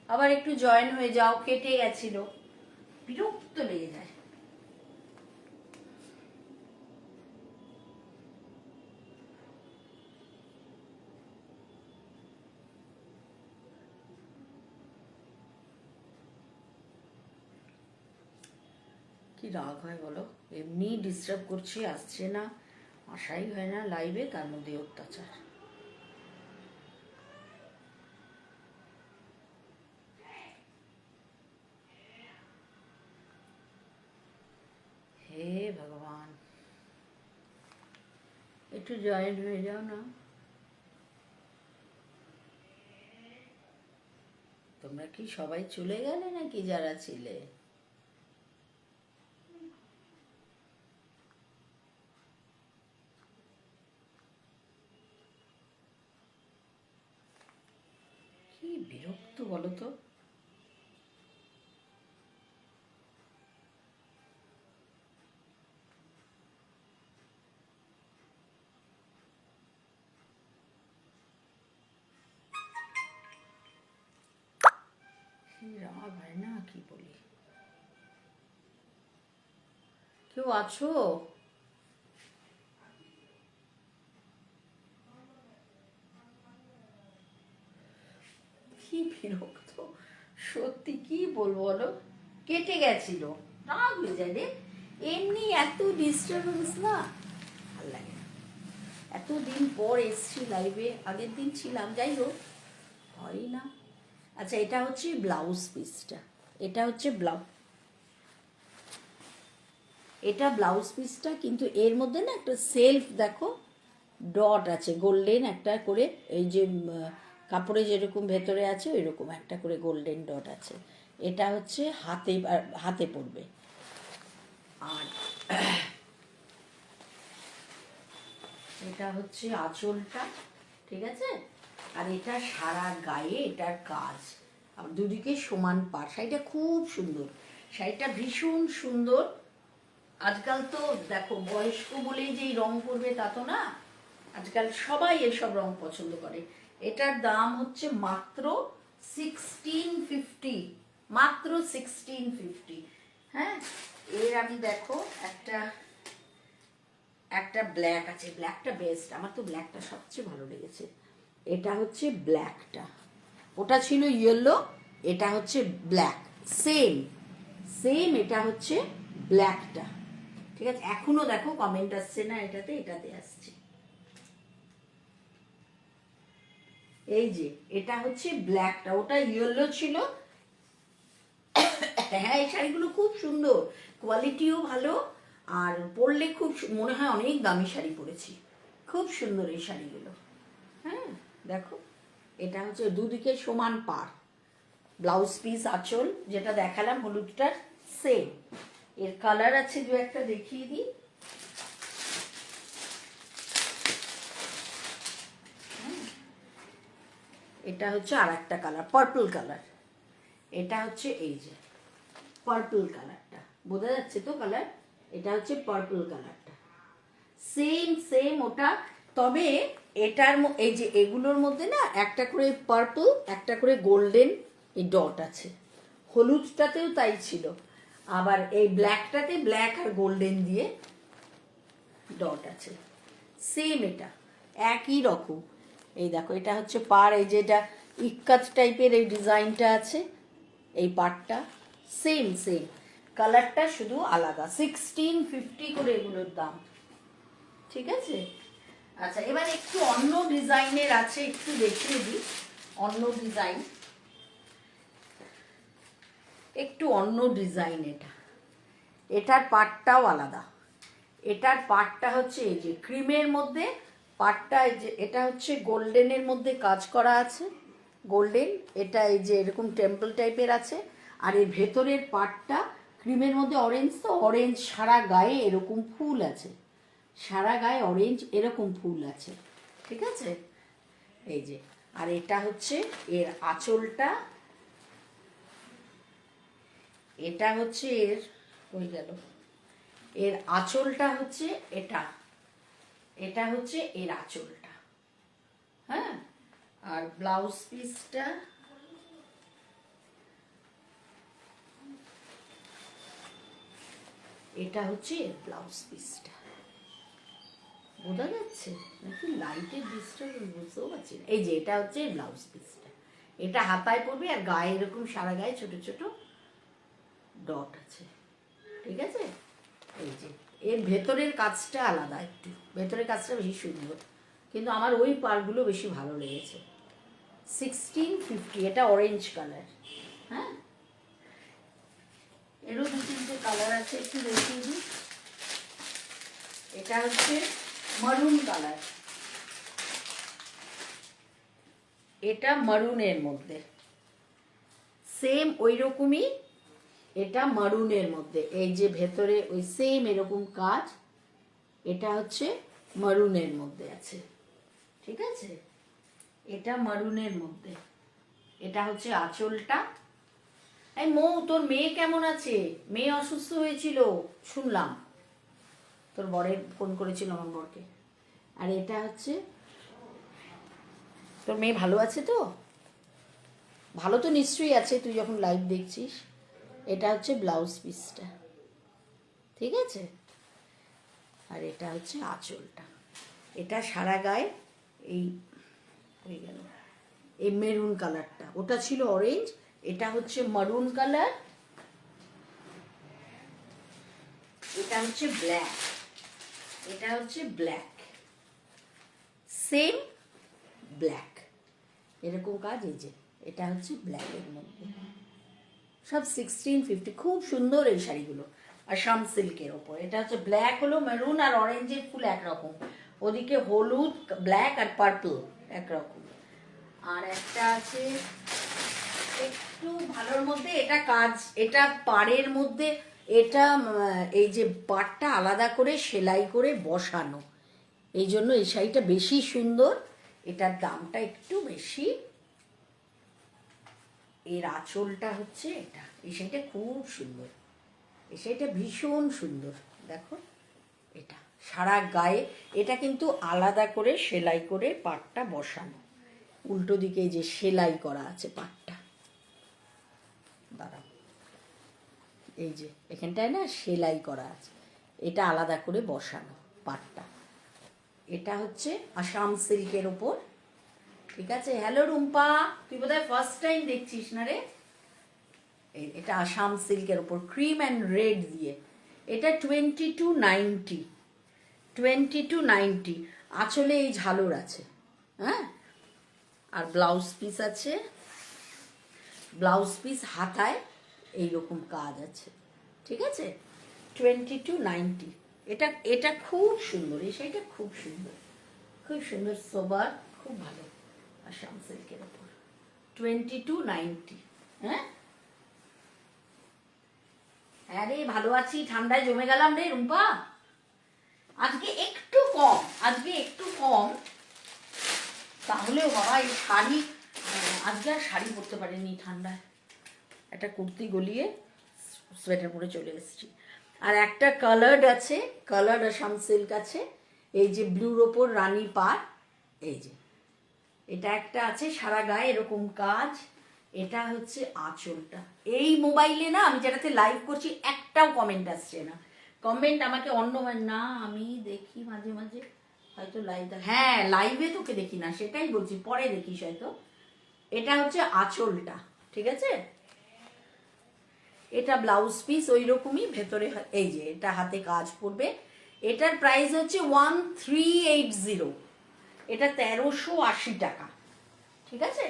আবার একটু জয়েন হয়ে যাও, কেটে গেছিল, বিরক্ত লেগে যায়। কি রাগ হয় বলো, এমনি ডিস্টার্ব করছি, আসছে না, আসাই হয় না লাইভে, তার মধ্যে অত্যাচার। হে ভগবান, একটু জয়েন হয়ে যাও না। তোমরা কি সবাই চলে গেলে নাকি যারা ছিলে? কি বিরক্ত বলো তো। রাগ হয় না, কি বলি। কেউ আছো? কি বিরক্ত, সত্যি কি বলবো বলো, কেটে গেছিল, রাগ হয়ে যায় রে। এমনি এত ডিস্টার্বেন্স না, ভাল লাগে না। এতদিন পর এসছি লাইভে, আগের দিন ছিলাম, যাই হোক, হয় না। আচ্ছা, এটা হচ্ছে ব্লাউজ পিসটা, এটা হচ্ছে এটা ব্লাউজ পিসটা, কিন্তু এর মধ্যে না একটা সেলফ দেখো ডট আছে, গোল্ডেন একটা করে, এই যে কাপড়ে যেরকম ভেতরে আছে ওই রকম একটা করে গোল্ডেন ডট আছে। এটা হচ্ছে হাতে হাতে পড়বে। আর এটা হচ্ছে আঁচলটা, ঠিক আছে। আর এটা সারা গায়ে এটার কাজ, আর দুদিকে সমান পাড়। শাড়িটা খুব সুন্দর, শাড়িটা ভীষণ সুন্দর। আজকাল তো দেখো, বয়স্ক বলেই যেই রং করবে তা তো না, আজকাল সবাই এসব রং পছন্দ করে। এটার দাম হচ্ছে মাত্র 1650, মাত্র 1650। হ্যাঁ, এর আমি দেখো একটা একটা ব্ল্যাক আছে, ব্ল্যাকটা বেস্ট, আমার তো ব্ল্যাকটা সবচেয়ে ভালো লেগেছে। এটা হচ্ছে ব্ল্যাকটা, ওটা ছিল ইয়েলো, এটা হচ্ছে ব্ল্যাক, সেম সেম, এটা হচ্ছে ব্ল্যাকটা, ঠিক আছে। এখনো দেখো কমেন্ট আসছে না এটাতে, এটাতে আসছে। এই যে এটা হচ্ছে ব্ল্যাকটা, ওটা ইয়েলো ছিল। হ্যাঁ, এই শাড়িগুলো খুব সুন্দর, কোয়ালিটিও ভালো, আর পরলে খুব মনে হয় অনেক দামি শাড়ি পরেছি। খুব সুন্দর এই শাড়িগুলো। হ্যাঁ, দেখো, এটা হচ্ছে দুদিকে সমান পাড়, ব্লাউজ পিস আঁচল যেটা দেখালাম হলুদটার সেম। এর কালার আছে দু একটা, দেখিয়ে দিই। এটা হচ্ছে আর একটা কালার, পার্পল কালার। এটা হচ্ছে এই যে পার্পল কালারটা, বোঝা যাচ্ছে তো কালার, এটা হচ্ছে পার্পল কালারটা, সেম সেম ওটা। তবে এটার এই যে এগুলোর মধ্যে না একটা করে পার্পল, একটা করে গোল্ডেন এই ডট আছে, হলুদটাতেও তাই ছিল, আবার এই ব্ল্যাকটাতে ব্ল্যাক আর গোল্ডেন দিয়ে ডট আছে, সেম এটা একই রকম। এই দেখো, এটা হচ্ছে পার, এই যে এটা ইক্কাত টাইপের এই ডিজাইনটা আছে, এই পার্টটা সেম সেম, কালারটা শুধু আলাদা। 1650 করে এগুলোর দাম, ঠিক আছে। আচ্ছা, এবার একটু অন্য ডিজাইনের আছে, একটু দেখিয়ে দিই। অন্য ডিজাইন, একটু অন্য ডিজাইন, এটা, এটার পাটটাও আলাদা। এটার পাটটা হচ্ছে এই যে ক্রিমের মধ্যে, পাটটা এই যে এটা হচ্ছে গোল্ডেনের মধ্যে কাজ করা আছে, গোল্ডেন, এটা এই যে এরকম টেম্পল টাইপের আছে। আর এর ভেতরের পাটটা ক্রিমের মধ্যে অরেঞ্জ, তো অরেঞ্জ সারা গায়ে এরকম ফুল আছে, সারা গায়ে অরেঞ্জ এরকম ফুল আছে, ঠিক আছে। এই যে, আর এটা হচ্ছে এর আঁচলটা, এটা হচ্ছে এর, হয়ে গেল, এর আঁচলটা হচ্ছে এটা, এটা হচ্ছে এর আঁচলটা। হ্যাঁ, আর ব্লাউজ পিসটা এটা হচ্ছে এর ব্লাউজ পিসটা, বোঝা যাচ্ছে নাকি লাইটের ডিস্টার্বেন্স বুঝতেও পারছি না। এই যে এটা হচ্ছে ব্লাউজ পিসটা, এটা হাতায় পড়বে আর গায়ে এরকম সারা গায়ে ছোট ছোট ডট আছে, ঠিক আছে। এই যে এর ভেতরের কাজটা আলাদা, একটু ভেতরের কাজটা বেশি সুন্দর, কিন্তু আমার ওই পার্টগুলো বেশি ভালো লেগেছে। 1650, এটা অরেঞ্জ কালার। হ্যাঁ, এরও 2-3টে কালার আছে, একটু দেখিয়ে দিই। এটা হচ্ছে মারুন কালার, এটা মারুনের মধ্যে, সেম ওই রকমই, এটা মারুনের মধ্যে, এই যে ভেতরে ওই সেম এরকম কাজ, এটা হচ্ছে মারুনের মধ্যে আছে, ঠিক আছে। এটা মারুনের মধ্যে, এটা হচ্ছে আঁচলটা। এই মৌ, তোর মেয়ে কেমন আছে? মেয়ে অসুস্থ হয়েছিল শুনলাম, তোর বরের ফোন করেছিল আমার বরকে। আর এটা হচ্ছে, তোর মেয়ে ভালো আছে তো? ভালো তো নিশ্চয়ই আছে, তুই যখন লাইভ দেখছিস। এটা হচ্ছে ব্লাউজ পিসটা, ঠিক আছে। আর এটা হচ্ছে আঁচলটা, এটা সারা গায়ে এই হয়ে গেল, এই মেরুন কালারটা, ওটা ছিল অরেঞ্জ, এটা হচ্ছে মারুন কালার, এটা হচ্ছে ব্ল্যাক, এটা হচ্ছে ব্ল্যাক, সেম ব্ল্যাক, এরকম কাজ। এই যে এটা হচ্ছে ব্ল্যাকের মধ্যে, সব 1650, খুব সুন্দর এই শাড়িগুলো। আসাম সিল্কের ওপর, এটা হচ্ছে ব্ল্যাক হলো, মেরুন আর অরেঞ্জের ফুল একরকম, ওদিকে হলুদ, ব্ল্যাক আর পার্পল একরকম। আর একটা আছে একটু ভালোর মধ্যে, এটা কাজ, এটা পাড়ের মধ্যে, এটা এই যে পাড়টা আলাদা করে সেলাই করে বসানো, এই জন্য এই শাড়িটা বেশি সুন্দর, এটার দামটা একটু বেশি। এর আঁচলটা হচ্ছে এটা, এই শাড়িটা খুব সুন্দর, এই শাড়িটা ভীষণ সুন্দর, দেখো এটা সারা গায়ে, এটা কিন্তু আলাদা করে সেলাই করে পাটটা বসানো, উল্টো দিকে যে সেলাই করা আছে পাটটা, দাঁড়াও, এই যে এখানটায় না সেলাই করা আছে, এটা আলাদা করে বসানো পাটটা। এটা হচ্ছে আসাম সিল্কের ওপর, ঠিক আছে। হ্যালো রুম্পা, তুই বোধহয় ফার্স্ট টাইম দেখছিস না রে। এটা আসাম সিল্কের ওপর ক্রিম অ্যান্ড রেড দিয়ে, এটা 2290, 2290। আঁচলে এই ঝালর আছে, হ্যাঁ। আর ব্লাউজ পিস আছে, ব্লাউজ পিস হাতায় এইরকম কাজ আছে, ঠিক আছে। 2290, এটা এটা খুব সুন্দর, এই শাড়িটা খুব সুন্দর, খুব সুন্দর, সোবার, খুব ভালো। আসাম সিল্কের ওপর 2290, হ্যাঁ। আরে ভালো আছি, ঠান্ডায় জমে গেলাম রে রুম্পা। আজকে একটু কম, আজকে একটু কম, তাহলেও বাবা এই শাড়ি, আজকে আর শাড়ি পরতে পারিনি ঠান্ডায়, একটা কুর্তি গলিয়ে সোয়েটার পরে চলে এসেছি। আর একটা কালার্ড আছে, কালার্ড আসাম সিল্ক আছে, এই যে ব্লুর ওপর রানী পাড়, এই যে এটা একটা আছে, সারা গায়ে এরকম কাজ, এটা হচ্ছে আঁচলটা। এই মোবাইলে না আমি যেটাতে লাইভ করছি একটাও কমেন্ট আসছে না, কমেন্ট আমাকে অন্য, না আমি দেখি মাঝে মাঝে হয়তো লাইভ, হ্যাঁ লাইভে তোকে দেখি না সেটাই বলছি, পরে দেখিস হয়তো। এটা হচ্ছে আঁচলটা, ঠিক আছে। এটা ব্লাউজ পিস ওই রকমই, ভেতরে এই যে এটা হাতে কাজ পড়বে, এটার প্রাইস হচ্ছে 1380, এটা 1380 টাকা, ঠিক আছে,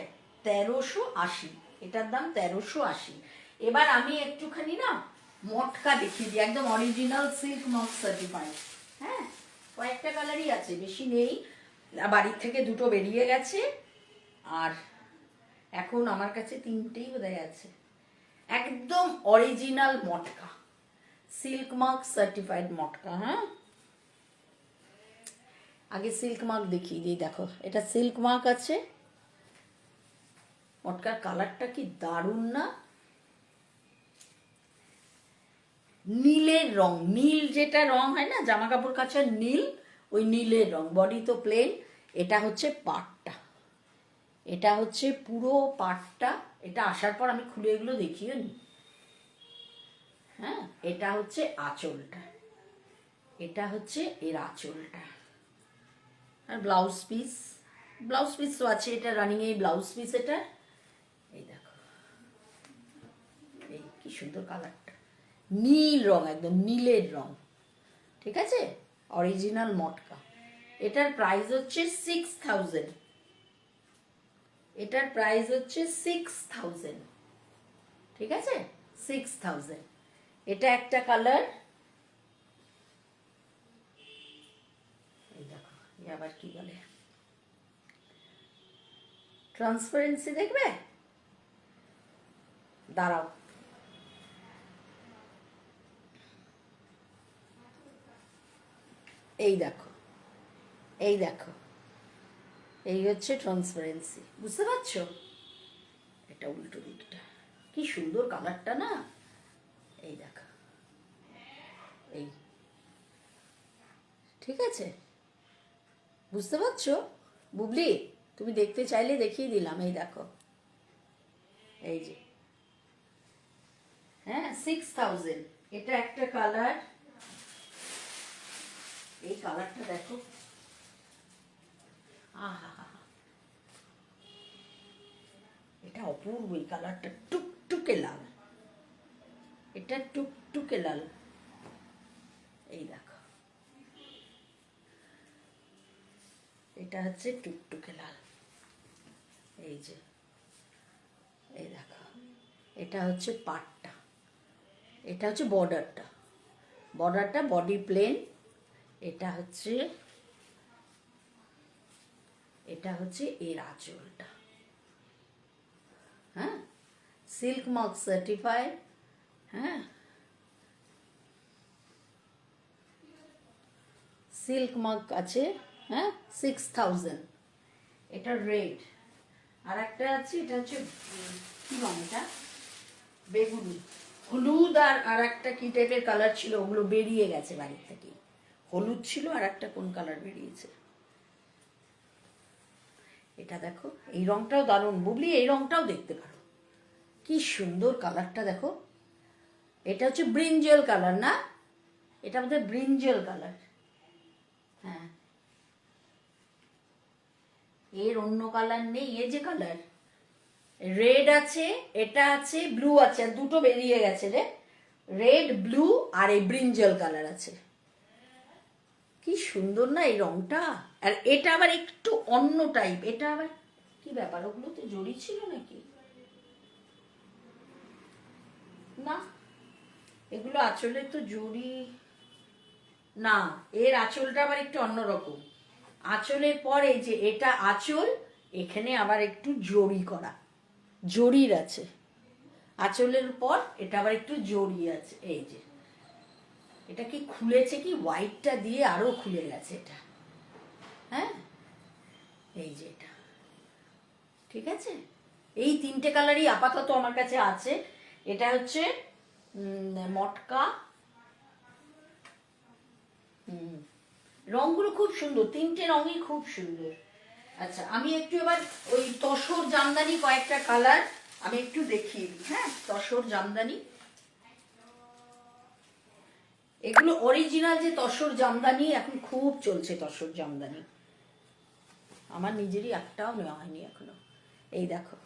1380, এটার দাম 1380। এবার আমি একটুখানি না মটকা দেখিয়ে দিই, একদম অরিজিনাল সিল্ক মার্ক সার্টিফাইড, হ্যাঁ। কয়েকটা কালারই আছে, বেশি নেই, বাড়ির থেকে দুটো বেরিয়ে গেছে, আর এখন আমার কাছে 3টেই বোধহয় আছে। একদম অরিজিনাল মটকা, সিল্ক মার্ক সার্টিফাইড মটকা, হ্যাঁ। আগে সিল্ক মার্ক দেখিয়ে দিই, দেখো এটা সিল্ক মার্ক আছে, মটকার কালারটা কি দারুণ না, নীলের রং, নীল যেটা রং হয় না জামা কাপড় কাচার নীল, ওই নীলের রং, বডি তো প্লেন। এটা হচ্ছে পাটটা, এটা হচ্ছে পুরো পাটটা, এটা আসার পর আমি খুলে এগুলো দেখিও নি, হ্যাঁ, এটা হচ্ছে আঁচলটা, এটা হচ্ছে এর আঁচলটা। আর ব্লাউজ পিস, ব্লাউজ পিস তো আছে, এটা রানিং এই ব্লাউজ পিস এটা। এই দেখো, এই কি সুন্দর কালারটা, নীল রং, একদম নীলের রং, ঠিক আছে, অরিজিনাল মটকা। এটার প্রাইস হচ্ছে 6000, এটার প্রাইস হচ্ছে 6000, ঠিক আছে, 6000। এটা একটা কালার। এই দেখো, আবার কি বলে, ট্রান্সপারেন্সি দেখবে, দাঁড়াও, এই দেখো, এই দেখো, এই হচ্ছে ট্রান্সপারেন্সি, বুঝতে পারছো? এটা উল্টো দিকটা, কি সুন্দর কালারটা না, এই দেখো, এই, ঠিক আছে, বুঝতে পারছো বুবলি? তুমি দেখতে চাইলে দেখিয়ে দিলাম, এই দেখো, এই যে, হ্যাঁ 6000। এটা একটা কালার, এই কালারটা দেখো, আহা, এটা অপূর্ব, এই কালারটা টুকটুকে লাল, এটা টুকটুকে লাল, এই দেখো, এটা হচ্ছে টুকটুকে লাল, এই যে, এই দেখো, এটা হচ্ছে পাটটা, এটা হচ্ছে বর্ডারটা, বর্ডারটা বডি প্লেন, এটা হচ্ছে, এটা হচ্ছে এর আঁচলটা, হ্যাঁ, সিল্ক মার্ক সার্টিফাইড, হ্যাঁ, সিল্ক মার্ক আছে, হ্যাঁ, 6000। এটা রেড, আর একটা আছে, এটা হচ্ছে কি রঙ, এটা বেগুনি, হলুদ, আর একটা কি টাইপের কালার ছিল, ওগুলো বেরিয়ে গেছে বাড়ির থেকে, হলুদ ছিল আর একটা কোন কালার বেরিয়েছে। এটা দেখো, এই রংটাও দারুণ বুবলি, এই রংটাও দেখতে পারো, কি সুন্দর কালারটা দেখো, এটা হচ্ছে ব্রিঞ্জল কালার না, এটা আমাদের ব্রিঞ্জল কালার, হ্যাঁ, এর অন্য কালার নেই, এই যে কালার, রেড আছে, এটা আছে, ব্লু আছে, আর দুটো বেরিয়ে গেছে রে, রেড ব্লু আর এই ব্রিঞ্জল কালার আছে, কি সুন্দর না এই রংটা। আর এটা আবার একটু অন্য টাইপ, এটা আবার কি ব্যাপার, ওগুলোতে জড়ি ছিল নাকি, না এগুলো আঁচলে তো জড়ি না, এর আঁচলটা আবার একটু অন্যরকম, আঁচলের পরে যে এটা আঁচল, এখানে আবার একটু জড়ি করা, জড়ির আছে, আঁচলের পর এটা আবার একটু জড়ি আছে, এই যে, এটা কি খুলেছে কি, হোয়াইটটা দিয়ে আরো খুলে গেছে এটা, হ্যাঁ, এই যে এটা, ঠিক আছে, এই তিনটে কালারই আপাতত আমার কাছে আছে। এটা হচ্ছে মটকা, রংগুলো খুব সুন্দর, তিনটে রঙই খুব সুন্দর। আচ্ছা, আমি একটু এবার ওই তসর জামদানি কয়েকটা কালার আমি একটু দেখিয়ে দিই, হ্যাঁ, তসর জামদানি, এগুলো অরিজিনাল যে তসর জামদানি, এখন খুব চলছে তসর জামদানি, আমার নিজেরই একটাও নেওয়া হয়নি এখনো। এই দেখো,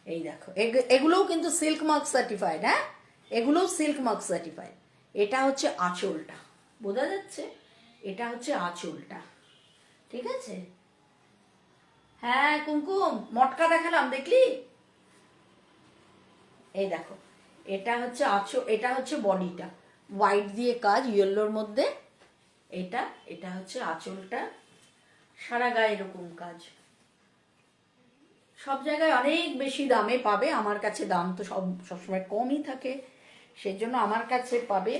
এই দেখো, এগুলোও কিন্তু সিল্ক মার্ক সার্টিফাইড, হ্যাঁ, এগুলোও সিল্ক মার্ক সার্টিফাইড। এটা হচ্ছে আঁচলটা, বোঝা যাচ্ছে, এটা হচ্ছে আঁচলটা, ঠিক আছে, হ্যাঁ কুমকুম, মটকা দেখালাম, দেখলি, এই দেখো, এটা হচ্ছে আঁচল, এটা হচ্ছে বডিটা, হোয়াইট দিয়ে কাজ, ইয়েলোর মধ্যে, এটা, এটা হচ্ছে আঁচলটা, সারা গায়ে এরকম কাজ, সব জায়গায় অনেক বেশি দামে পাবে, আমার কাছে দাম তো সবসময় কমই থাকে, সেজন্য আমার কাছে পাবে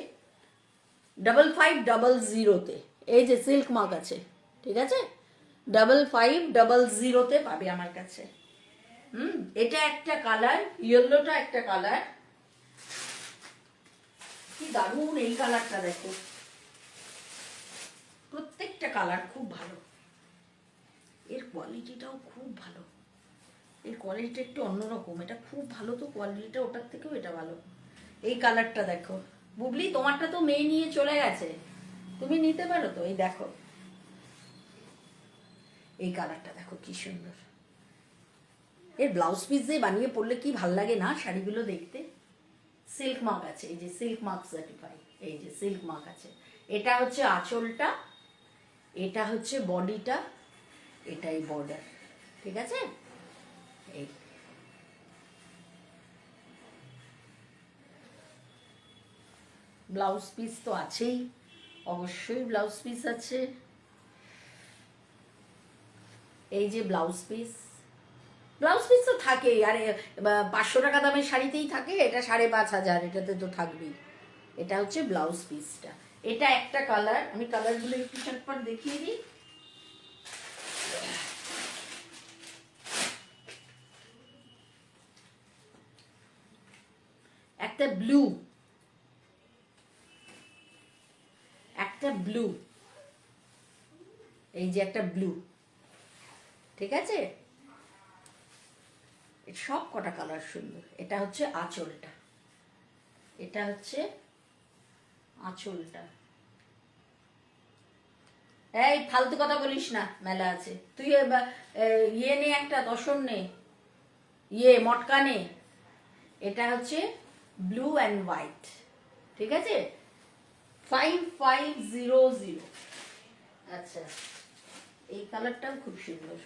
5500-তে, এই যে সিল্ক মার্ক আছে, ঠিক আছে, 5500-তে পাবে আমার কাছে। এটা একটা কালার, ইয়েলোটা একটা কালার, কি দারুণ এই কালারটা দেখো, প্রত্যেকটা কালার খুব ভালো, এর কোয়ালিটিটাও খুব ভালো, এর কোয়ালিটিটা একটু অন্যরকম, এটা খুব ভালো তো কোয়ালিটিটা, ওটার থেকেও এটা ভালো। এই কালারটা দেখো বুবলি, তোমারটা তো মেয়ে নিয়ে চলে গেছে, তুমি নিতে পারো তো। এই দেখো এই কালারটা দেখো কি সুন্দর। এর ব্লাউজ পিস দিয়ে বানিয়ে পরলে কি ভাল লাগে না শাড়িগুলো দেখতে। সিল্ক মার্ক আছে, এই যে সিল্ক মার্ক সার্টিফাই, এই যে সিল্ক মার্ক আছে। এটা হচ্ছে আঁচলটা, এটা হচ্ছে বডিটা, এটাই বর্ডার, ঠিক আছে। এই ব্লাউজ পিস তো আছেই, অবশ্যই ব্লাউজ পিস আছে। এই যে ব্লাউজ পিস, ব্লাউজ পিস তো থাকেই, আরে 500 টাকা দামের শাড়িতেই থাকে, এটা 5,500, এটাতে তো থাকবেই। এটা হচ্ছে ব্লাউজ পিসটা, এটা একটা কালার। আমি কালারগুলো একটু চটপট দেখিয়ে দিই। একটা ব্লু, একটা ব্লু, এই যে একটা ব্লু, ঠিক আছে। সব কটা কালার সুন্দর। এটা হচ্ছে আঁচলটা, এটা হচ্ছে আঁচলটা। এই ফালতু কথা বলিস না, মেলা আছে। তুই ইয়ে নে, একটা দশন নে, ইয়ে মটকা নে। এটা হচ্ছে ব্লু অ্যান্ড হোয়াইট, ঠিক আছে, 5500। আচ্ছা, এই কালারটাও খুব সুন্দর।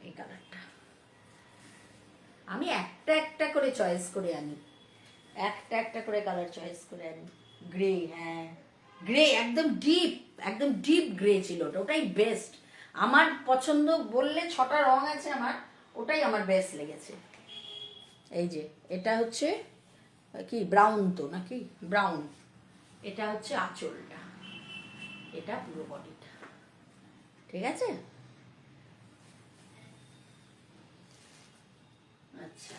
এই কালারটা আমি একটা একটা করে চয়েস করে আনি, একটা একটা করে কালার চয়েস করে আনি। গ্রে, হ্যাঁ গ্রে, একদম ডিপ, একদম ডিপ গ্রে ছিল ওটা, ওটাই বেস্ট আমার পছন্দ। বললে 6টা রং আছে আমার, ওটাই আমার বেস্ট লেগেছে। এই যে এটা হচ্ছে কি ব্রাউন তো নাকি, ব্রাউন। এটা হচ্ছে আঁচলটা, এটা পুরো বডিটা, ঠিক আছে। আচ্ছা,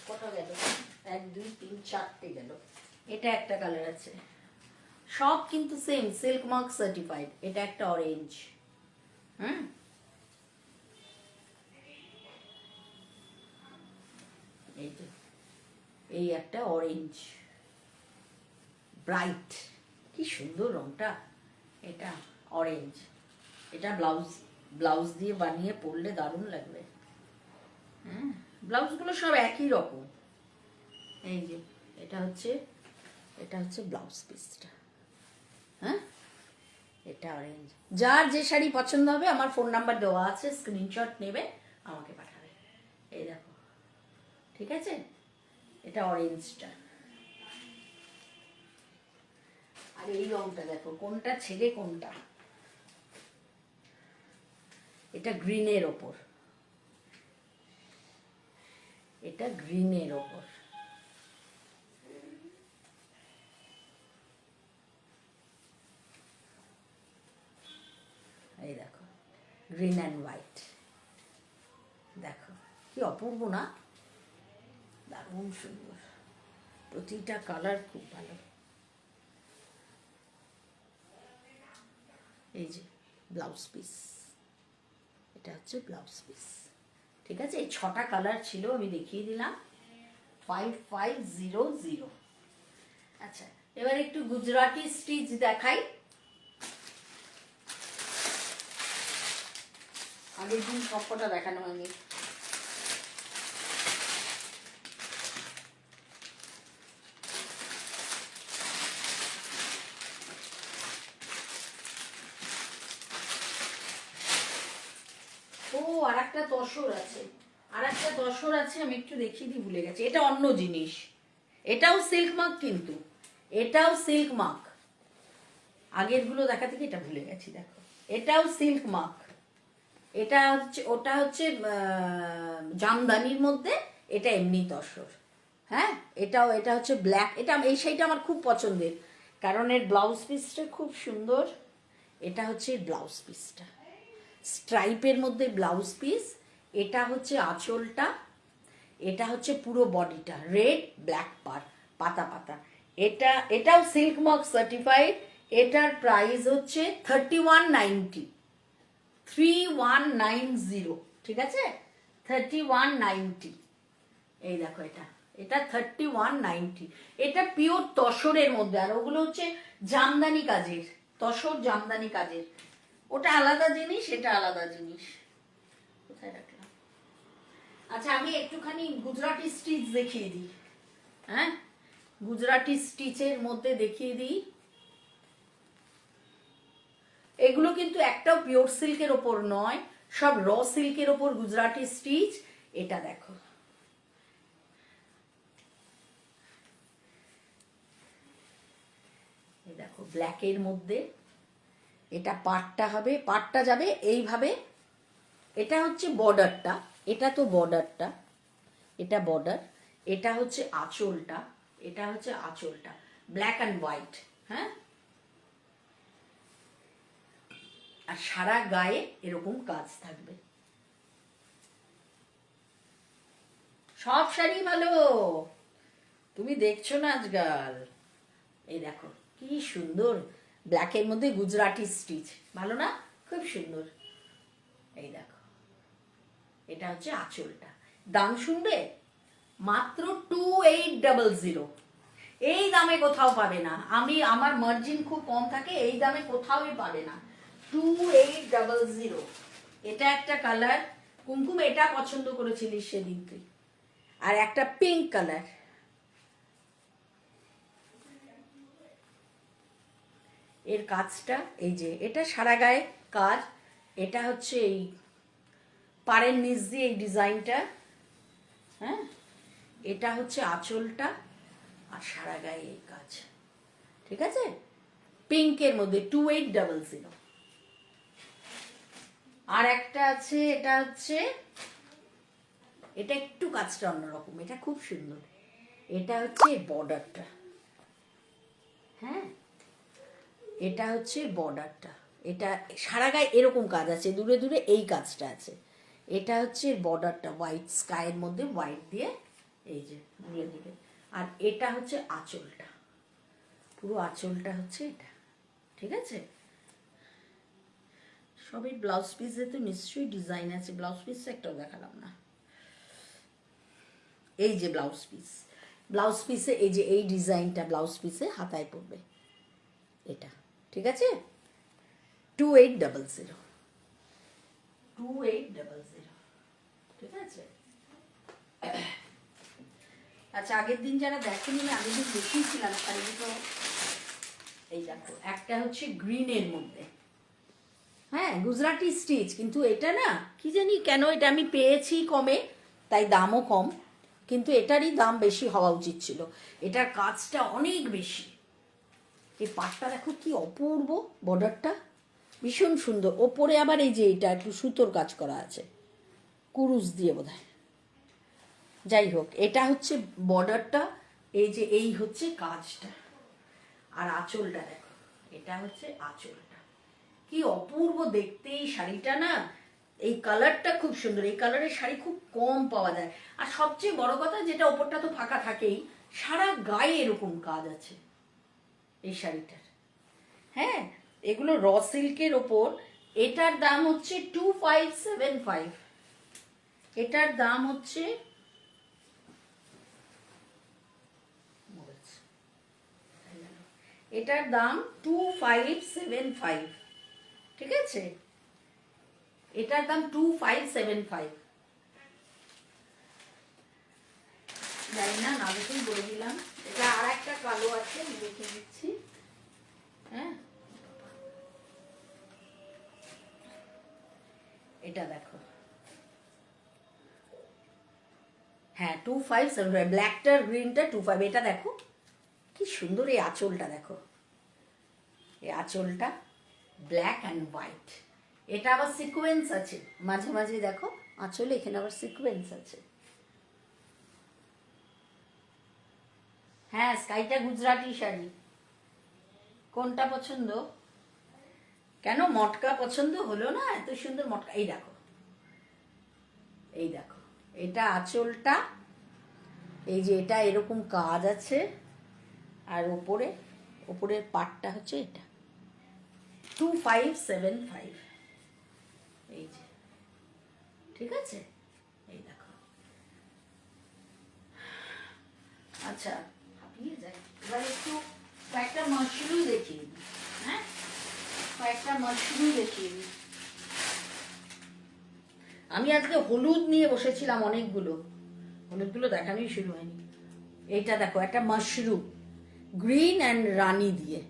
কটা গেল? 1 2 3 4টে গেল। এটা একটা কালার আছে, সব কিন্তু সেম, সিল্ক মার্ক সার্টিফাইড। এটা একটা অরেঞ্জ, হুম, এই যে এই একটা অরেঞ্জ ব্রাইট, কি সুন্দর রংটা। এটা অরেঞ্জ, এটা ব্লাউজ, ব্লাউজ দিয়ে বানিয়ে পরলে দারুণ লাগবে। হ্যাঁ, ব্লাউজগুলো সব একই রকম। এই যে এটা হচ্ছে, এটা হচ্ছে ব্লাউজ পিসটা, হ্যাঁ। এটা অরেঞ্জ। যার যে শাড়ি পছন্দ হবে আমার ফোন নাম্বার দেওয়া আছে, স্ক্রিনশট নেবে আমাকে পাঠাবে। এই দেখো, ঠিক আছে। এটা অরেঞ্জটা, আর এই রংটা দেখো কোনটা ছেড়ে কোনটা। এটা গ্রিনের ওপর, এটা গ্রিনের ওপর, এই দেখো গ্রিন অ্যান্ড হোয়াইট, দেখো কি অপূর্ব না, দারুণ সুন্দর, প্রতিটা কালার খুব ভালো। এই যে ব্লাউজ পিস, এটা হচ্ছে ব্লাউজ পিস, ঠিক আছে। এই 6টা কালার ছিল, আমি দেখিয়ে দিলাম। 5500। আচ্ছা, এবার একটু গুজরাটি স্টিচ দেখাই। আগের দিন সবকটা দেখানো হয়নি। ও আর একটা তসর আছে, আর একটা তসর আছে, আমি একটু দেখিয়ে দিই, ভুলে গেছি। এটা অন্য জিনিস, এটাও সিল্ক মার্ক, কিন্তু এটাও সিল্ক মার্ক। আগের গুলো দেখা থেকে এটা ভুলে গেছি, দেখো এটাও সিল্ক মার্ক। এটা হচ্ছে, ওটা হচ্ছে জামদানির মধ্যে, এটা এমনি তসর, হ্যাঁ। এটাও, এটা হচ্ছে ব্ল্যাক। এটা এই শাড়িটা আমার খুব পছন্দের, কারণ এর ব্লাউজ পিসটা খুব সুন্দর। এটা হচ্ছে ব্লাউজ পিসটা, স্ট্রাইপের মধ্যে ব্লাউজ পিস। এটা হচ্ছে আঁচলটা, এটা হচ্ছে পুরো বডিটা, রেড ব্ল্যাক পাতা পাতা। এটাও সিল্ক মার্ক সার্টিফাইড। এটার প্রাইস হচ্ছে 3190, 3190, ঠিক আছে, 3190। এই দেখো এটা, এটা 3190। এটা পিওর তসরের মধ্যে, আর ওগুলো হচ্ছে জামদানি কাজের, তসর জামদানি কাজের। ওটা আলাদা জিনিস, এটা আলাদা জিনিস। কোথায় রাখলাম? আচ্ছা, আমি একটুখানি গুজরাটি স্টিচ দেখিয়ে দিই। হ্যাঁ, গুজরাটি স্টিচের মধ্যে দেখিয়ে দিই। এগুলো কিন্তু একটাও পিওর সিল্কের ওপর নয়, সব র সিল্কের ওপর গুজরাটি স্টিচ। এটা দেখো, এই দেখো ব্ল্যাকের মধ্যে। এটা পাটটা হবে, পাটটা যাবে এইভাবে। এটা হচ্ছে বর্ডারটা, এটা তো বর্ডারটা, এটা বর্ডার। এটা হচ্ছে আঁচলটা, এটা হচ্ছে আঁচলটা, ব্ল্যাক অ্যান্ড হোয়াইট। হ্যাঁ, আর সারা গায়ে এরকম কাজ থাকবে। সব শাড়ি ভালো, তুমি দেখছো না আজকাল। এই দেখো কি সুন্দর, ব্ল্যাকের মধ্যে গুজরাটি স্টিচ, ভালো না? খুব সুন্দর। এই দেখো, এটা হচ্ছে আঁচলটা। দাম শুনবে? মাত্র 2800। এই দামে কোথাও পাবে না। আমার মার্জিন খুব কম থাকে, এই দামে কোথাওই পাবে না। 2800। এটা একটা কালার, কুমকুম এটা পছন্দ করেছিলিস সেদিন তুই। আর একটা পিঙ্ক কালার। এর কাজটা এই যে, এটা সারা গায়ে কাজ। এটা হচ্ছে এই পাড়ের নিচ দিয়ে এই ডিজাইনটা। হ্যাঁ, এটা হচ্ছে আঁচলটা, আর সারা গায়ে এই কাজ, ঠিক আছে। পিঙ্কের মধ্যে 2800। আর একটা আছে, এটা হচ্ছে, এটা একটু কাজটা অন্যরকম, এটা খুব সুন্দর। এটা হচ্ছে বর্ডারটা। হ্যাঁ, এটা হচ্ছে বর্ডারটা। এটা সারা গায়ে এরকম কাজ আছে, দূরে দূরে এই কাজটা আছে। এটা হচ্ছে বর্ডারটা, হোয়াইট স্কাইয়ের মধ্যে হোয়াইট দিয়ে এই যে দূরে দূরে। আর এটা হচ্ছে আঁচলটা, পুরো আঁচলটা হচ্ছে এটা, ঠিক আছে। সবই ব্লাউজ পিসে তো নিশ্চয়ই ডিজাইন আছে, ব্লাউজ পিস একটাও দেখালাম না। এই যে ব্লাউজ পিস, ব্লাউজ পিসে এই যে এই ডিজাইনটা ব্লাউজ পিসে হাতায় পড়বে এটা, ঠিক আছে। 2800, 2800, ঠিক আছে। আচ্ছা, আগের দিন যারা দেখেনি, আগের দিন দেখিয়েছিলাম শাড়ি দুটো। এই দেখো, একটা হচ্ছে গ্রিনের মধ্যে, হ্যাঁ, গুজরাটি স্টিচ। কিন্তু এটা না, কি জানি কেন এটা আমি পেয়েছি কমে, তাই দামও কম। কিন্তু এটারই দাম বেশি হওয়া উচিত ছিল, এটার কাজটা অনেক বেশি। এই পাটটা দেখো কি অপূর্ব, বর্ডারটা ভীষণ সুন্দর। ওপরে আবার এই যে এটা একটু সুতোর কাজ করা আছে, কুরুশ দিয়ে বোধহয়। যাই হোক, এটা হচ্ছে বর্ডারটা, এই যে এই হচ্ছে কাজটা। আর আঁচলটা দেখো, এটা হচ্ছে আঁচলটা। কি অপূর্ব দেখতে এই শাড়িটা না। এই কালারটা খুব সুন্দর, এই কালারের শাড়ি খুব কম পাওয়া যায়। আর সবচেয়ে বড় কথা, যেটা ওপরটা তো ফাঁকা থাকেই, সারা গায়ে এরকম কাজ আছে এই শাড়িটার। হ্যাঁ, এগুলো র সিল্কের ওপর। এটার দাম হচ্ছে 2575। এটার দাম হচ্ছে, এটার দাম 2575, ঠিক আছে। এটার দাম 2575। জানি না, না দেখেই বলে দিলাম। এটা আর একটা কালো আছে, আমি দেখে দিচ্ছি। হ্যাঁ, এটা দেখো, হ্যাঁ 2575, ব্ল্যাকটার গ্রিনটা 25। এটা দেখো কি সুন্দর, এই আঁচলটা দেখো, এই আঁচলটা ব্ল্যাক অ্যান্ড হোয়াইট। এটা আবার সিকোয়েন্স আছে মাঝে মাঝে, দেখো আঁচলে এখানে আবার সিকোয়েন্স আছে। হ্যাঁ, স্কাইটা গুজরাটি শাড়ি। কোনটা পছন্দ? কেন মটকা পছন্দ হলো না? এত সুন্দর মটকা। এই দেখো, এই দেখো, এটা আঁচলটা, এই যে এটা এরকম কাজ আছে। আর ওপরে, ওপরের পাটটা হচ্ছে এটা। 2575। এই যে, ঠিক আছে, এই দেখো। আচ্ছা, হাঁপিয়ে যাই। এবার একটু কয়েকটা মাশরুম দেখিয়ে দিই। হ্যাঁ, কয়েকটা মাশরুম দেখিয়ে দিই। আমি আজকে হলুদ নিয়ে বসেছিলাম অনেকগুলো, হলুদগুলো দেখানোই শুরু হয়নি। এইটা দেখো, একটা মাশরুম গ্রিন অ্যান্ড রানি দিয়ে,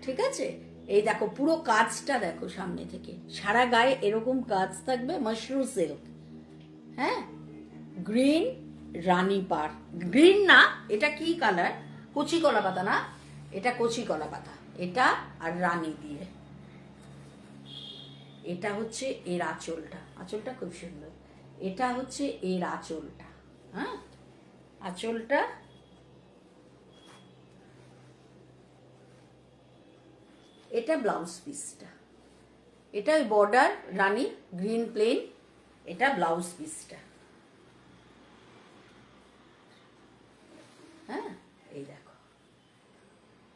ঠিক আছে। এই দেখো পুরো কাজটা দেখো সামনে থেকে, সারা গায়ে এরকম কাজ থাকবে, মাশরুম সিল্ক। হ্যাঁ, গ্রিন রানি পার, গ্রিন না, এটা কি কালার, কচি কলা পাতা না, এটা কচি কলা পাতা, এটা আর রানি দিয়ে। এটা হচ্ছে এর আঁচলটা, আঁচলটা খুব সুন্দর। এটা হচ্ছে এর আঁচলটা। হ্যাঁ, আঁচলটা এটা ব্লাউজ পিসটা, এটা ওই বর্ডার রানি গ্রিন প্লেন, এটা ব্লাউজ পিসটা। হ্যাঁ, এই দেখো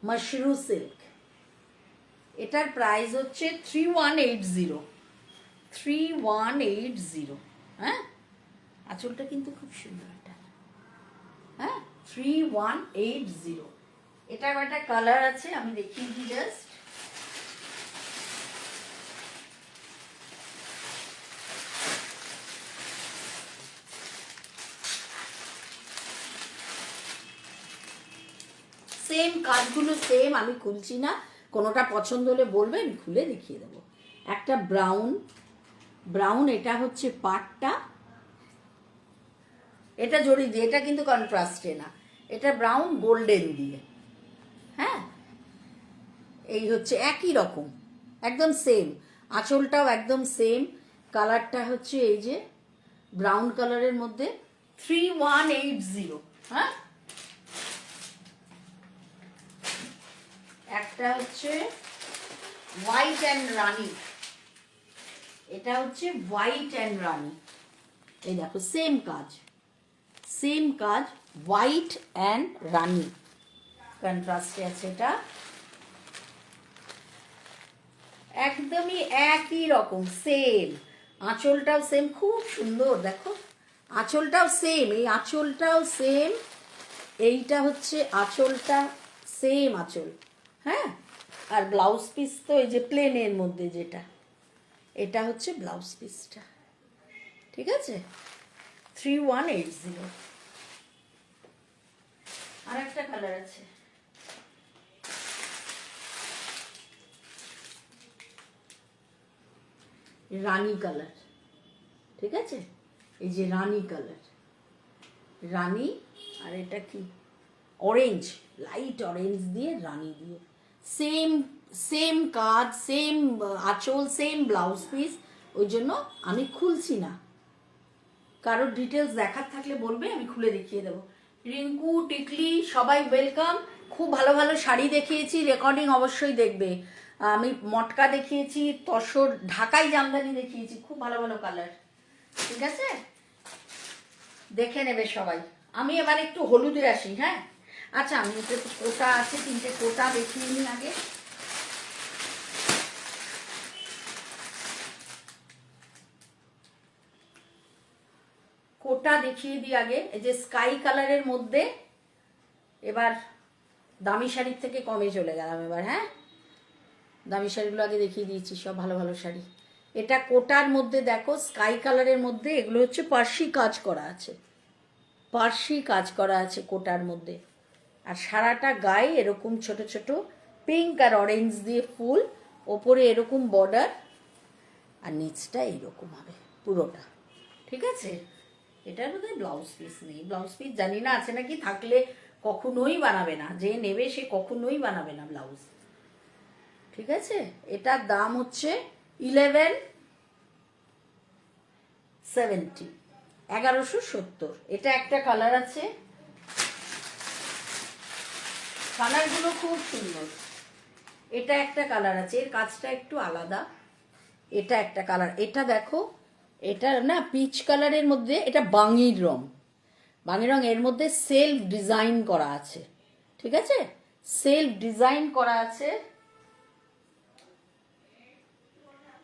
মাশরুম সিল্ক, এটার প্রাইস হচ্ছে 3180, 3180। হ্যাঁ, আঁচলটা কিন্তু খুব সুন্দর এটা। হ্যাঁ, 3180। এটা একটা কালার আছে, আমি দেখিয়ে দিই জাস্ট। সেম কাজগুলো সেম, আমি খুলছি না, কোনোটা পছন্দ হলে বলবে, আমি খুলে দেখিয়ে দেবো। একটা ব্রাউন, ব্রাউন, এটা হচ্ছে পাটটা, এটা জড়ি দিয়ে, এটা কিন্তু কন্ট্রাস্টে না, এটা ব্রাউন গোল্ডেন দিয়ে। হ্যাঁ, এই হচ্ছে একই রকম, একদম সেম, আঁচলটাও একদম সেম। কালারটা হচ্ছে এই যে ব্রাউন কালারের মধ্যে, 3180। হ্যাঁ, একটা হচ্ছে হোয়াইট অ্যান্ড রানি, এটা হচ্ছে হোয়াইট অ্যান্ড রানি। এই দেখো সেম কাজ, সেম কাজ, হোয়াইট অ্যান্ড রানি কন্ট্রাস্টে আছে। এটা একদমই একই রকম সেম, আঁচলটাও সেম, খুব সুন্দর দেখো, আঁচলটাও সেম, এই আঁচলটাও সেম, এইটা হচ্ছে আঁচলটা সেম আঁচল। হ্যাঁ, আর ব্লাউজ পিস তো এই যে প্লেনের মধ্যে যেটা, এটা হচ্ছে ব্লাউজ পিসটা, ঠিক আছে, 3180। আর একটা কালার আছে, রানী কালার, ঠিক আছে, এই যে রানী কালার, রানী, আর এটা কি অরেঞ্জ, লাইট অরেঞ্জ দিয়ে রানী দিয়ে, সেম সেম কাজ, সেম আঁচল, সেম ব্লাউজ পিস। ওই জন্য আমি খুলছি না, কারোর ডিটেলস দেখার থাকলে বলবে, আমি খুলে দেখিয়ে দেবো। রিঙ্কু, টিকলি, সবাই ওয়েলকাম। খুব ভালো ভালো শাড়ি দেখিয়েছি, রেকর্ডিং অবশ্যই দেখবে। আমি মটকা দেখিয়েছি, তসর ঢাকাই জামদানি দেখিয়েছি, খুব ভালো ভালো কালার, ঠিক আছে, দেখে নেবে সবাই। আমি এবার একটু হলুদে আসি। হ্যাঁ, আচ্ছা, আমি একটু কোটা আছে, 3টে কোটা দেখিয়ে নিই আগে। কোটা দেখিয়ে দিই আগে। এই যে স্কাই কালারের মধ্যে, এবার দামি শাড়ির থেকে কমে চলে গেলাম এবার। হ্যাঁ, দামি শাড়িগুলো আগে দেখিয়ে দিয়েছি, সব ভালো ভালো শাড়ি। এটা কোটার মধ্যে দেখো, স্কাই কালারের মধ্যে, এগুলো হচ্ছে পার্সি কাজ করা আছে, পার্সি কাজ করা আছে কোটার মধ্যে। আর সারাটা গায়ে এরকম ছোট ছোট পিঙ্ক আর অরেঞ্জ দিয়ে ফুল, ওপরে এরকম বর্ডার, আর নিচটা এইরকম হবে পুরোটা, ঠিক আছে। এটার মধ্যে ব্লাউজ পিস নেই, ব্লাউজ পিস জানি না আছে নাকি, থাকলে কখনোই বানাবে না, যে নেবে সে কখনোই বানাবে না ব্লাউজ, ঠিক আছে। এটার দাম হচ্ছে 1170, 1170। এটা একটা কালার আছে, কালারগুলো খুব সুন্দর। এটা একটা কালার আছে, এর কাজটা একটু আলাদা। এটা একটা কালার, এটা দেখো, এটা না পিচ কালারের মধ্যে, এটা বাঙির রং, বাঙির রং, এর মধ্যে সেলফ ডিজাইন করা আছে, ঠিক আছে, সেলফ ডিজাইন করা আছে।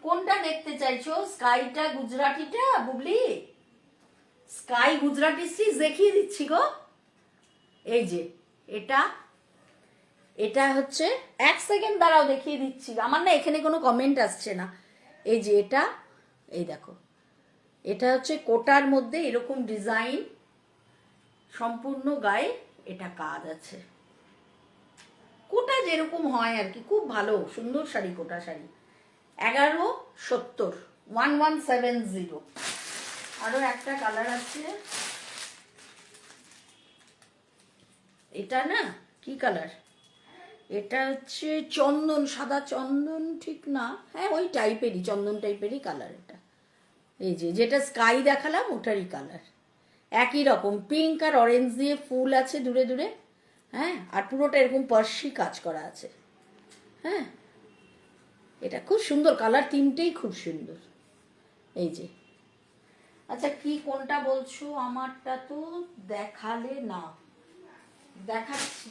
কোনটা দেখতে চাইছো, স্কাইটা গুজরাটিটা বুবলি? স্কাই গুজরাটি স্টিচ দেখিয়ে দিচ্ছি গো। এই যে এটা, এটা হচ্ছে, এক সেকেন্ড দাঁড়াও দেখিয়ে দিচ্ছি, আমার না এখানে কোনো কমেন্ট আসছে না। এই যে এটা, এই দেখো, এটা হচ্ছে কোটার মধ্যে এরকম ডিজাইন, সম্পূর্ণ গায়ে এটা কাজ আছে। কোটা যেরকম হয় আর কি, খুব ভালো সুন্দর শাড়ি, কোটা শাড়ি। 1170, 1170। আরো একটা কালার আছে, এটা না কি কালার, এটা হচ্ছে চন্দন, সাদা চন্দন ঠিক না, হ্যাঁ ওই টাইপেরই, চন্দন টাইপেরই কালার এটা। এই যে যেটা স্কাই দেখালাম ওটারই কালার, একই রকম পিঙ্ক আর অরেঞ্জ দিয়ে ফুল আছে দূরে দূরে, হ্যাঁ, আর পুরোটা এরকম পার্সি কাজ করা আছে, হ্যাঁ, এটা খুব সুন্দর কালার, তিনটেই খুব সুন্দর। এই যে, আচ্ছা কি কোনটা বলছো, আমারটা তো দেখালে না, দেখাচ্ছি।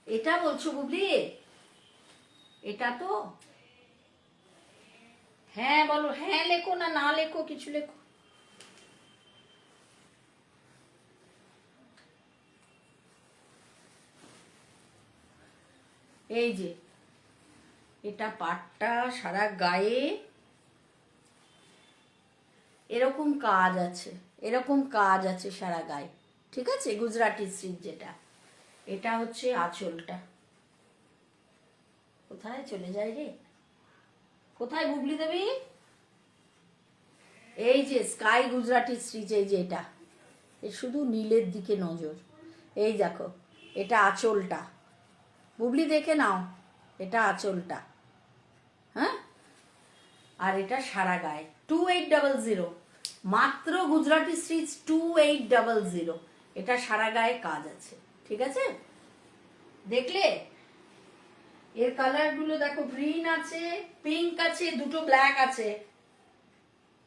এটা বলছো বুবলি? এটা তো, হ্যাঁ বলো, হ্যাঁ লেখো না না লেখো, কিছু লেখো। এই যে এটা পাটটা, সারা গায়ে এরকম কাজ আছে, এরকম কাজ আছে সারা গায়ে, ঠিক আছে, গুজরাটি স্টিচ যেটা। এটা হচ্ছে আঁচলটা, কোথায় চলে যায় রে, কোথায় বুবলি দেবী? এই যে স্কাই গুজরাটি স্টিচ, এই যে এটা, এ শুধু নীলের দিকে নজর। এই দেখো, এটা আঁচলটা, বুবলি দেখে নাও, এটা আঁচলটা, হ্যাঁ, আর এটা সারা গায়ে। 2800, মাত্র গুজরাটি স্টিচ 2800, এটা সারা গায়ে কাজ আছে, ঠিক আছে। দেখলে এর কালার গুলো দেখো, গ্রিন আছে, পিঙ্ক আছে, দুটো ব্ল্যাক আছে।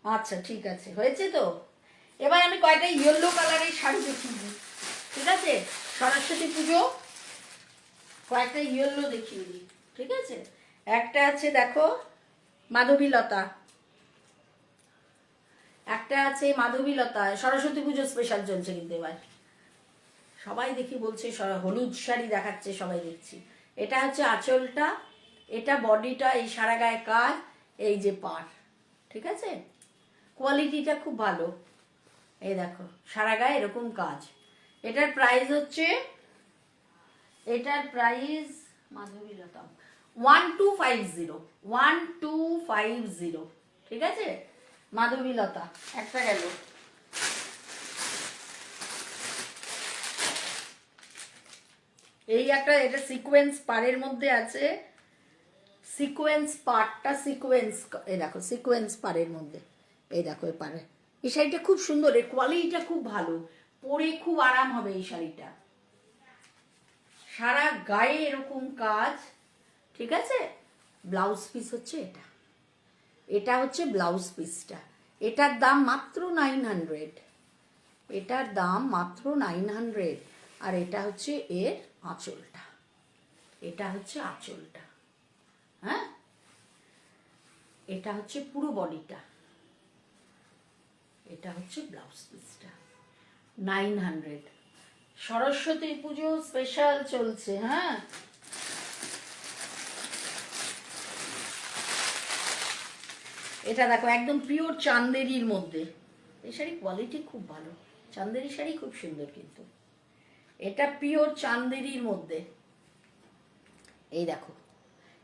আচ্ছা ঠিক আছে, হয়েছে তো। এবার আমি কয়টা ইয়েলো কালারের শাড়ি দেখিয়ে দিই, ঠিক আছে, সরস্বতী পুজো কয়েকটা ইয়েলো দেখিয়ে দিই, ঠিক আছে। একটা আছে দেখো মাধবীলতা, একটা আছে মাধবীলতা, সরস্বতী পুজো স্পেশাল চলছে কিন্তু এবার, সবাই দেখি বলছে হলুদ শাড়ি দেখাচ্ছে, সবাই দেখছি। এটা হচ্ছে আঁচলটা, এটা বডিটা, এই সারা গায়ে কাজ, এই যে পাড়, ঠিক আছে, কোয়ালিটিটা খুব ভালো। এই দেখো সারা গায়ে এরকম কাজ। এটার প্রাইস হচ্ছে, এটার প্রাইস মাধবীলতা 1250, 1250, ঠিক আছে, মাধবীলতা একটা গেল। এই একটা, এটা সিকোয়েন্স পাড়ের মধ্যে আছে, সিকোয়েন্স পাড়টা, সিকোয়েন্স, এই দেখো সিকোয়েন্স পাড়ের মধ্যে, এই দেখো এই পাড়ে, এই শাড়িটা খুব সুন্দর, এর কোয়ালিটিটা খুব ভালো, পরে খুব আরাম হবে এই শাড়িটা, সারা গায়ে এরকম কাজ, ঠিক আছে। ব্লাউজ পিস হচ্ছে এটা, এটা হচ্ছে ব্লাউজ পিসটা, এটার দাম মাত্র 900, এটার দাম মাত্র 900। আর এটা হচ্ছে এর আঁচলটা, এটা হচ্ছে আঁচলটা, হ্যাঁ, এটা হচ্ছে পুরো বডিটা, এটা হচ্ছে ব্লাউজ পিসটা, 900। সরস্বতী পুজো স্পেশাল চলছে, হ্যাঁ। এটা দেখো একদম পিওর চান্দেরির মধ্যে, এই শাড়ি কোয়ালিটি খুব ভালো, চান্দেরি শাড়ি খুব সুন্দর কিন্তু, এটা পিওর চান্দেরির মধ্যে। এই দেখো,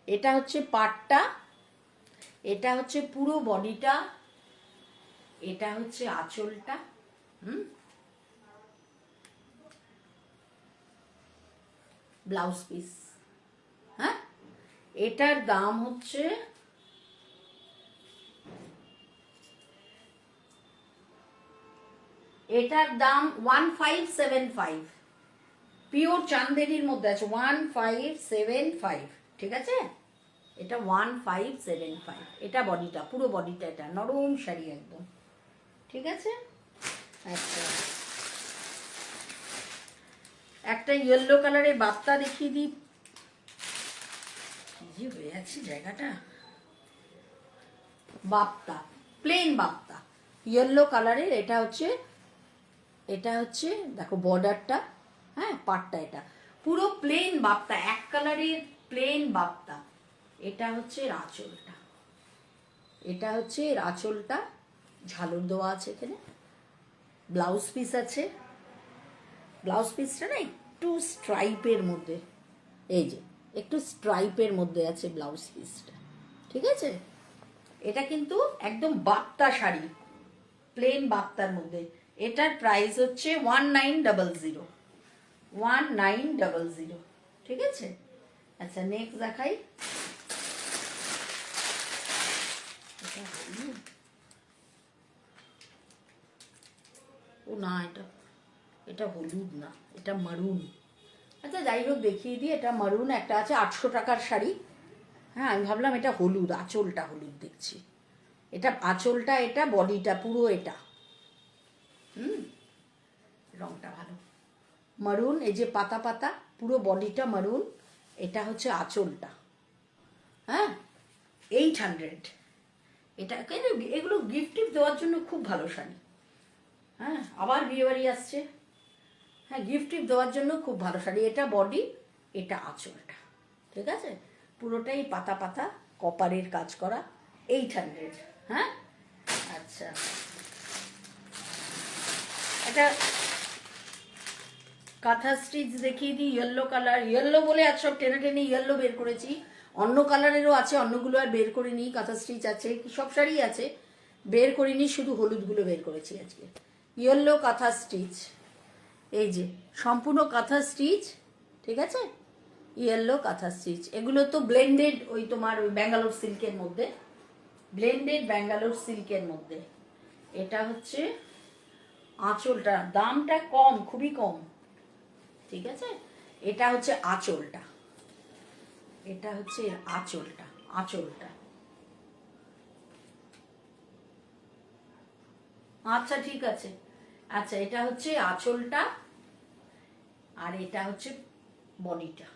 এটা হচ্ছে পাটটা, এটা হচ্ছে পুরো বডিটা, এটা হচ্ছে আঁচলটা, ব্লাউজ পিস, হ্যাঁ। এটার দাম হচ্ছে, এটার দাম 1575, পিওর চান্দেরির মধ্যে আছে, 1575, ঠিক আছে, এটা 1575, এটা বডিটা, পুরো বডিটা, এটা নরম শাড়ি একদম, ঠিক আছে। আচ্ছা, একটা ইয়েলো কালারের বাপ্তা দেখিয়ে দিই। কি হয়ে যাচ্ছে জায়গাটা। বাপ্তা, প্লেন বাপ্তা, ইয়েলো কালারের। এটা হচ্ছে দেখো বর্ডারটা, হ্যাঁ পাটটা, এটা পুরো প্লেন বাপ্তা, এক কালারের প্লেন বাপ্তা। এটা হচ্ছে আঁচলটা, আঁচলটা ঝালর দেওয়া আছে এখানে। ব্লাউজ পিস আছে, ব্লাউজ পিসটা না একটু স্ট্রাইপের মধ্যে, এই যে একটু স্ট্রাইপের মধ্যে আছে ব্লাউজ পিসটা, ঠিক আছে। এটা কিন্তু একদম বাপ্তা শাড়ি, প্লেন বাপ্তার মধ্যে। এটার প্রাইস হচ্ছে 1900, 1900, ঠিক আছে। আচ্ছা নেক্সট দেখাই। ও না, এটা হলুদ না, এটা মারুন। আচ্ছা যাই হোক দেখিয়ে দিই। এটা মারুন একটা আছে 800 টাকার শাড়ি। হ্যাঁ আমি ভাবলাম এটা হলুদ, আঁচলটা হলুদ দেখছি। এটা আঁচলটা, এটা বডিটা পুরো এটা, রংটা ভালো মারুন, এই যে পাতা পাতা, পুরো বডিটা মারুন। এটা হচ্ছে আঁচলটা, হ্যাঁ 800। এটা কেন, এগুলো গিফট দেওয়ার জন্য খুব ভালো শাড়ি। হ্যাঁ আবার বিয়েবাড়ি আসছে, হ্যাঁ গিফট দেওয়ার জন্য খুব ভালো শাড়ি। এটা বডি, এটা আঁচলটা, ঠিক আছে। পুরোটাই পাতা পাতা কপারের কাজ করা, 800। হ্যাঁ আচ্ছা, এটা কাঁথা স্টিচ দেখিয়ে দিই। ইয়েলো কালার, ইয়েলো বলে আজ সব টেনে টেনে ইয়েলো বের করেছি। অন্য কালারেরও আছে, অন্যগুলো আর বের করিনি। কাঁথা স্টিচ আছে, সব শাড়ি আছে, বের করিনি, শুধু হলুদগুলো বের করেছি আজকে। ইয়েলো কাঁথা স্টিচ, এই যে সম্পূর্ণ কাঁথা স্টিচ, ঠিক আছে। ইয়েলো কাঁথা স্টিচ, এগুলো তো ব্লেন্ডেড, ওই তোমার ওই ব্যাঙ্গালোর সিল্কের মধ্যে, ব্লেন্ডেড ব্যাঙ্গালোর সিল্কের মধ্যে। এটা হচ্ছে আঁচলটা, দামটা কম, খুবই কম, ঠিক আছে। এটা হচ্ছে আঁচলটা, এটা হচ্ছে আঁচলটা, আঁচলটা। আচ্ছা ঠিক আছে। আচ্ছা এটা হচ্ছে আঁচলটা, আর এটা হচ্ছে বডিটা।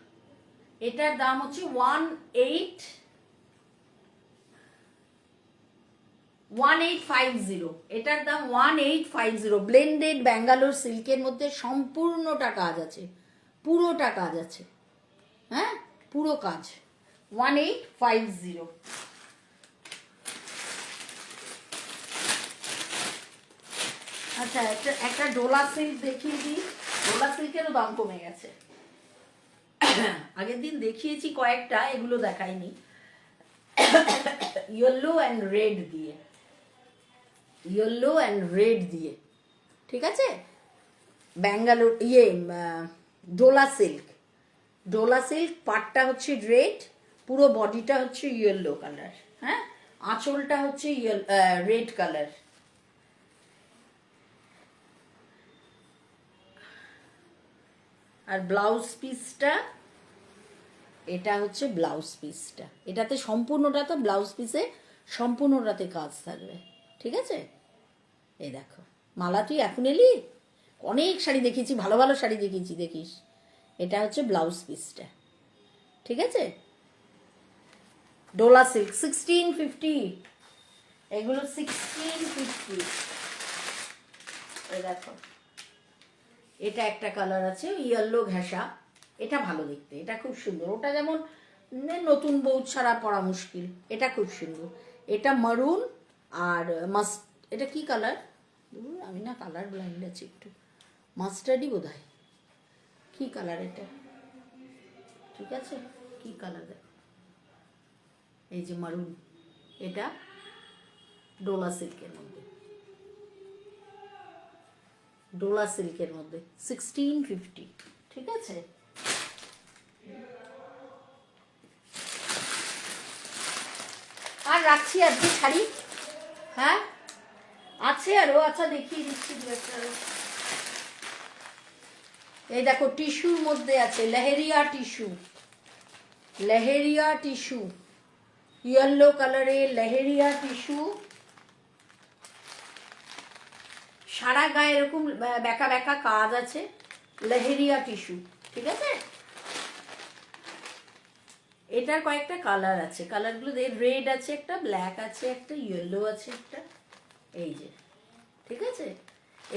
এটার দাম হচ্ছে 1850। এটার দাম 1850। ব্লেন্ডেড ব্যাঙ্গালোর সিল্কের মধ্যে সম্পূর্ণটা কাজ আছে, পুরোটা কাজ আছে, হ্যাঁ পুরো কাজ, 1850। আচ্ছা একটা ডোলা সিল্ক দেখিয়ে দিই। ডোলা সিল্কেরও দাম কমে গেছে, আগের দিন দেখিয়েছি কয়েকটা, এগুলো দেখাইনি। ইয়েলো অ্যান্ড রেড দিয়ে, ইয়েলো অ্যান্ড রেড দিয়ে, ঠিক আছে। ব্যাঙ্গালোর ডোলা সিল্ক, ডোলা সিল্ক, পাটটা হচ্ছে রেড, পুরো বডিটা হচ্ছে ইয়েলো কালার, হ্যাঁ আঁচলটা হচ্ছে রেড কালার। আর ব্লাউজ পিসটা, এটা হচ্ছে ব্লাউজ পিসটা, এটাতে সম্পূর্ণটা তো ব্লাউজ পিসে সম্পূর্ণটাতে কাজ থাকবে, ঠিক আছে। এই দেখো মালা, তুই এখন এলি, অনেক শাড়ি দেখিয়েছি, ভালো ভালো শাড়ি দেখিয়েছি, দেখিস। এটা হচ্ছে ব্লাউজ পিসটা, ঠিক আছে। ডোলা সিল্ক 1650, এগুলো 1650। এই দেখো এটা একটা কালার আছে ইয়েলো ঘেঁষা, এটা ভালো দেখতে, এটা খুব সুন্দর। ওটা যেমন নতুন বউ ছাড়া পরা মুশকিল, এটা খুব সুন্দর। এটা মারুন আর মাস্ট, এটা কি কালার, আমি না কালার ব্লাইন্ড আছি একটু, মাস্টার্ডই বোধ হয়, কী কালার এটা, ঠিক আছে কি কালার, এই যে মারুন, এটা ডোলা সিল্কের মধ্যে, ডোলা সিল্কের মধ্যে 1650, ঠিক আছে। আর রাখছি আজকে শাড়ি, হ্যাঁ আছে আরো, আচ্ছা দেখিয়ে দিচ্ছি দু একটা। এই দেখো টিস্যুর মধ্যে আছে, leheriya tissue, leheriya tissue, yellow কালারের লেহেরিয়া টিস্যু, সারা গায়ে এরকম বেঁকা বেঁকা কাজ আছে, লেহেরিয়া টিস্যু, ঠিক আছে। এটার কয়েকটা কালার আছে, কালারগুলো রেড আছে একটা, ব্ল্যাক আছে একটা, ইয়েলো আছে একটা, এই যে, ঠিক আছে।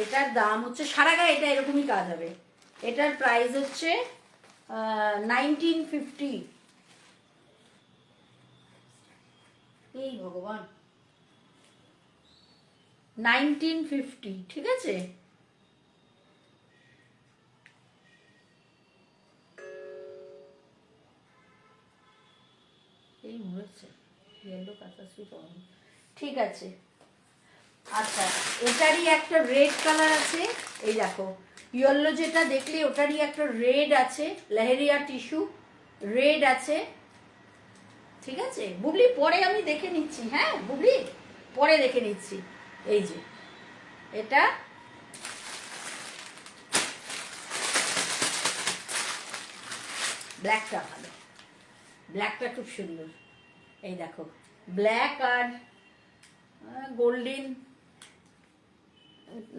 এটার দাম হচ্ছে, সারা গায়ে এটা এরকমই কাজ হবে। এটার প্রাইস হচ্ছে 1950। এই ভগবান, 1950, ঠিক আছে। এই মরেছে, ইয়েলো কাঁচাশ্রী পাওয়া, ঠিক আছে। আচ্ছা, এটারই একটা রেড কালার আছে, এই দেখো, ইয়েলো যেটা দেখলে ওটারই একটা রেড আছে, লেহেরিয়া টিস্যু, রেড আছে, ঠিক আছে। বুবলি পরে আমি দেখে নিচ্ছি, হ্যাঁ বুবলি, পরে দেখে নিচ্ছি। এই যে এটা ব্ল্যাকটা ভালো, ব্ল্যাকটা খুব সুন্দর। এই দেখো, ব্ল্যাক আর গোল্ডেন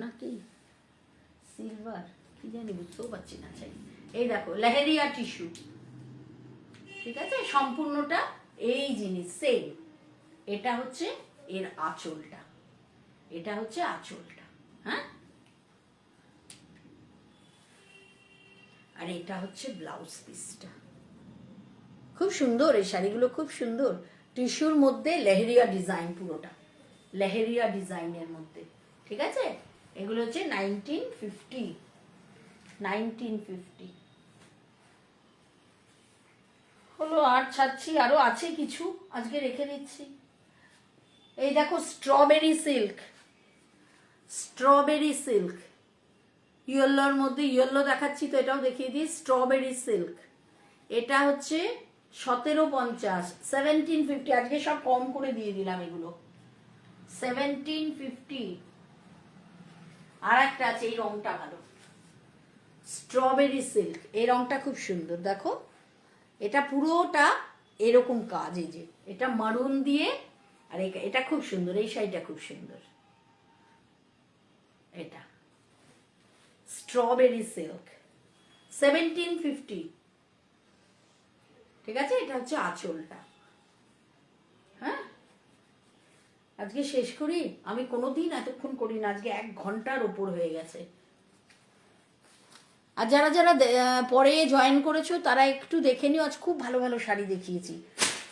নাকি সিলভার, কি জানি বুঝতেও পারছি না। চাই, এই দেখো লেহেরিয়া টিস্যু, ঠিক আছে। সম্পূর্ণটা এই জিনিস সেম। এটা হচ্ছে এর আঁচলটা, এটা হচ্ছে আঁচলটা, হ্যাঁ। আর এটা হচ্ছে ব্লাউজ পিসটা। খুব সুন্দর, এই শাড়িগুলো খুব সুন্দর। টিস্যুর মধ্যে লেহেরিয়া ডিজাইন, পুরোটা লেহেরিয়া ডিজাইনের মধ্যে, ঠিক আছে। এগুলো হচ্ছে 1950 হলো। আর ছাড়ছি, আরো আছে কিছু, আজকে রেখে দিচ্ছি। এই দেখো স্ট্রবেরি সিল্ক, স্ট্রবেরি সিল্ক, ইয়েলোর মধ্যে ইয়েলো দেখাচ্ছি তো, এটাও দেখিয়ে দিই। স্ট্রবেরি সিল্ক, এটা হচ্ছে 1750, 1750। আজকে সব কম করে দিয়ে দিলাম এগুলো, 1750। আর একটা আছে, এই রংটা ভালো, স্ট্রবেরি সিল্ক, এই রংটা খুব সুন্দর। দেখো এটা পুরোটা এরকম কাজ, এই যে এটা মারুন দিয়ে, আর এটা খুব সুন্দর, এই শাড়িটা খুব সুন্দর। এটা স্ট্রবেরি সিল্ক, 1750, ঠিক আছে। এটা হচ্ছে আঁচলটা, হ্যাঁ। আজকে শেষ করি, আমি কোনোদিন এতক্ষণ করি না, আজকে 1 ঘন্টার ওপর হয়ে গেছে। আর যারা যারা পরে জয়েন করেছো তারা একটু দেখে নিও, আজ খুব ভালো ভালো শাড়ি দেখিয়েছি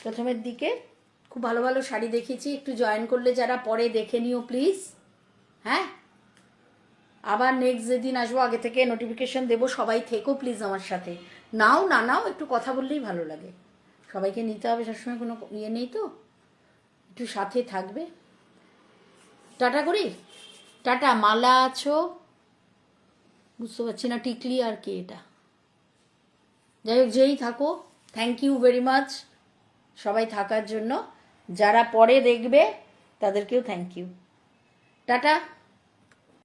প্রথমের দিকে, খুব ভালো ভালো শাড়ি দেখিয়েছি। একটু জয়েন করলে যারা পরে দেখে নিও প্লিজ, হ্যাঁ। আবার নেক্সট যেদিন আসবো আগে থেকে নোটিফিকেশন দেবো, সবাই থেকো প্লিজ আমার সাথে। নাও না নাও, একটু কথা বললেই ভালো লাগে। সবাইকে নিতে হবে সবসময়, কোনো ইয়ে নেই তো, একটু সাথে থাকবে। টাটা করি, টাটা। মালা আছো, বুঝতে পারছি না, টিকলি আর কি এটা, যাই হোক, যেই থাকো, থ্যাংক ইউ ভেরি মাচ সবাই থাকার জন্য। যারা পরে দেখবে তাদেরকেও থ্যাংক ইউ, টাটা।